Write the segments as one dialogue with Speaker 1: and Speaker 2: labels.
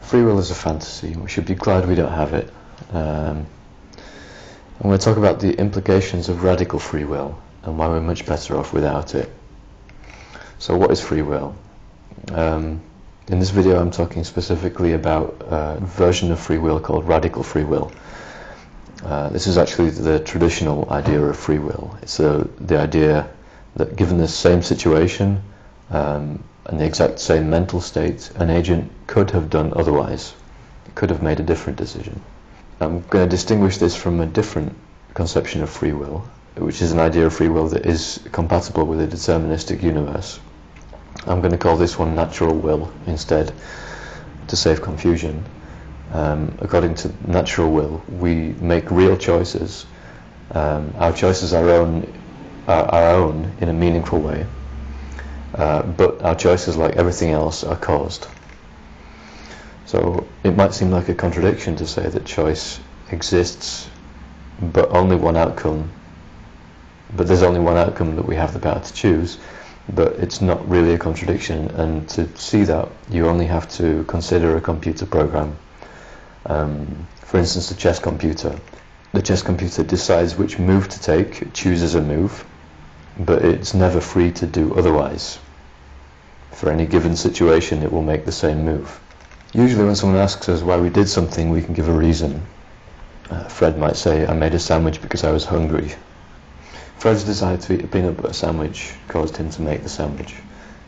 Speaker 1: Free will is a fantasy. We should be glad we don't have it. I'm going to talk about the implications of radical free will and why we're much better off without it. So what is free will? In this video I'm talking specifically about a version of free will called radical free will. This is actually the traditional idea of free will. It's the idea that given the same situation and the exact same mental state, an agent could have done otherwise. It could have made a different decision. I'm going to distinguish this from a different conception of free will, which is an idea of free will that is compatible with a deterministic universe. I'm going to call this one natural will instead, to save confusion. According to natural will, we make real choices. Our choices are our own in a meaningful way, but our choices, like everything else, are caused. So it might seem like a contradiction to say that choice exists, but only one outcome. But there's only one outcome that we have the power to choose. But it's not really a contradiction, and to see that you only have to consider a computer program. For instance, a chess computer. The chess computer decides which move to take, it chooses a move, but it's never free to do otherwise. For any given situation it will make the same move. Usually when someone asks us why we did something, we can give a reason. Fred might say, I made a sandwich because I was hungry. Fred's desire to eat a peanut butter sandwich caused him to make the sandwich.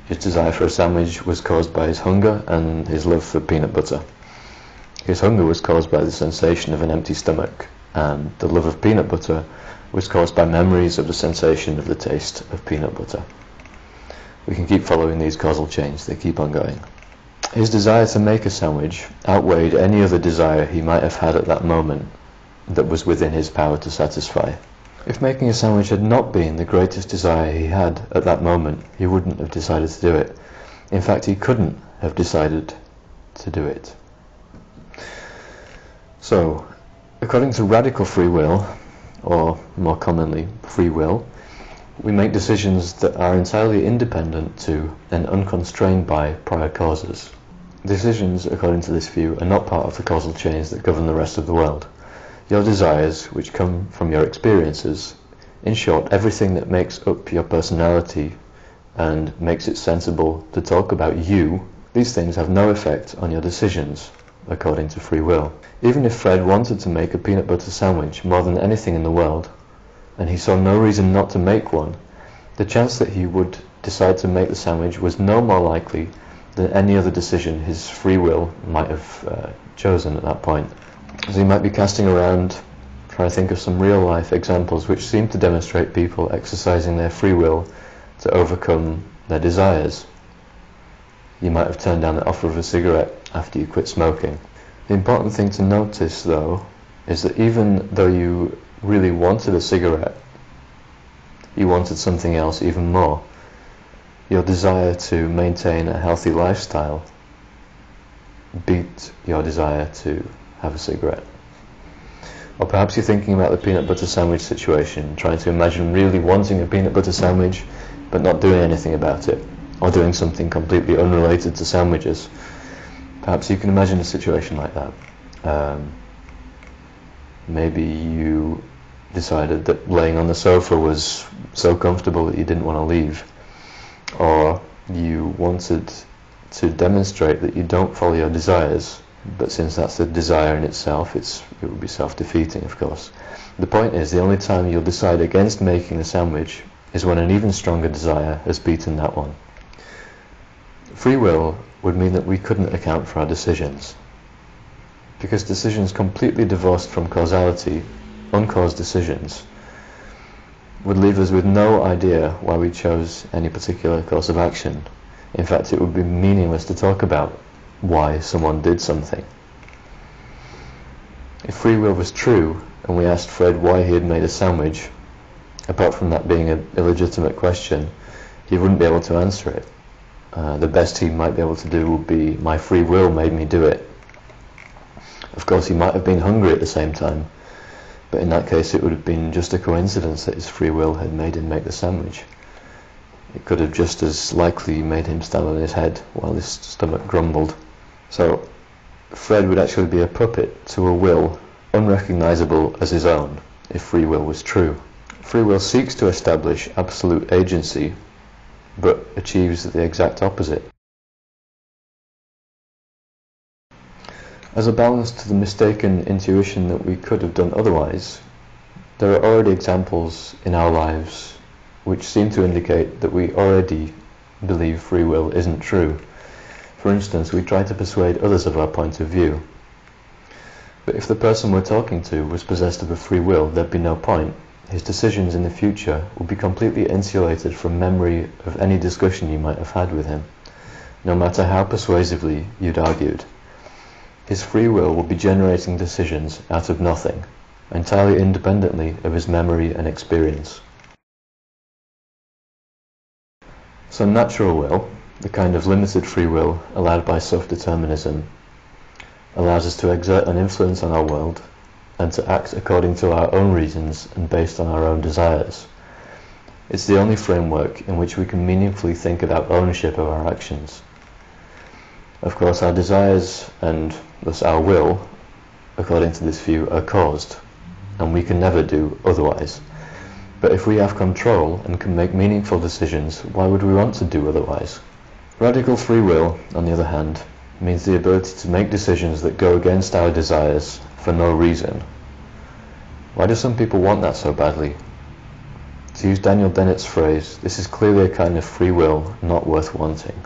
Speaker 1: His desire for a sandwich was caused by his hunger and his love for peanut butter. His hunger was caused by the sensation of an empty stomach, and the love of peanut butter was caused by memories of the sensation of the taste of peanut butter. We can keep following these causal chains, they keep on going. His desire to make a sandwich outweighed any other desire he might have had at that moment that was within his power to satisfy. If making a sandwich had not been the greatest desire he had at that moment, he wouldn't have decided to do it. In fact, he couldn't have decided to do it. So, according to radical free will, or more commonly, free will, we make decisions that are entirely independent to and unconstrained by prior causes. Decisions, according to this view, are not part of the causal chains that govern the rest of the world. Your desires, which come from your experiences, in short, everything that makes up your personality and makes it sensible to talk about you, these things have no effect on your decisions, according to free will. Even if Fred wanted to make a peanut butter sandwich more than anything in the world, and he saw no reason not to make one, the chance that he would decide to make the sandwich was no more likely than any other decision his free will might have chosen at that point. So you might be casting around, trying to think of some real life examples which seem to demonstrate people exercising their free will to overcome their desires. You might have turned down the offer of a cigarette after you quit smoking. The important thing to notice, though, is that even though you really wanted a cigarette, you wanted something else even more. Your desire to maintain a healthy lifestyle beat your desire to have a cigarette. Or perhaps you're thinking about the peanut butter sandwich situation, trying to imagine really wanting a peanut butter sandwich but not doing anything about it, or doing something completely unrelated to sandwiches. Perhaps you can imagine a situation like that. Maybe you decided that laying on the sofa was so comfortable that you didn't want to leave, or you wanted to demonstrate that you don't follow your desires, but since that's a desire in itself, it would be self-defeating, of course. The point is, the only time you'll decide against making the sandwich is when an even stronger desire has beaten that one. Free will would mean that we couldn't account for our decisions, because decisions completely divorced from causality, uncaused decisions, would leave us with no idea why we chose any particular course of action. In fact, it would be meaningless to talk about why someone did something. If free will was true, and we asked Fred why he had made a sandwich, apart from that being an illegitimate question, he wouldn't be able to answer it. The best he might be able to do would be, my free will made me do it. Of course, he might have been hungry at the same time, but in that case it would have been just a coincidence that his free will had made him make the sandwich. It could have just as likely made him stand on his head while his stomach grumbled. So Fred would actually be a puppet to a will unrecognizable as his own if free will was true. Free will seeks to establish absolute agency, but achieves the exact opposite. As a balance to the mistaken intuition that we could have done otherwise, there are already examples in our lives which seem to indicate that we already believe free will isn't true. For instance, we try to persuade others of our point of view. But if the person we're talking to was possessed of a free will, there'd be no point. His decisions in the future would be completely insulated from memory of any discussion you might have had with him, no matter how persuasively you'd argued. His free will would be generating decisions out of nothing, entirely independently of his memory and experience. So natural will, the kind of limited free will allowed by self-determinism, allows us to exert an influence on our world and to act according to our own reasons and based on our own desires. It's the only framework in which we can meaningfully think about ownership of our actions. Of course, our desires, and thus our will, according to this view, are caused, and we can never do otherwise. But if we have control and can make meaningful decisions, why would we want to do otherwise? Radical free will, on the other hand, means the ability to make decisions that go against our desires for no reason. Why do some people want that so badly? To use Daniel Dennett's phrase, this is clearly a kind of free will not worth wanting.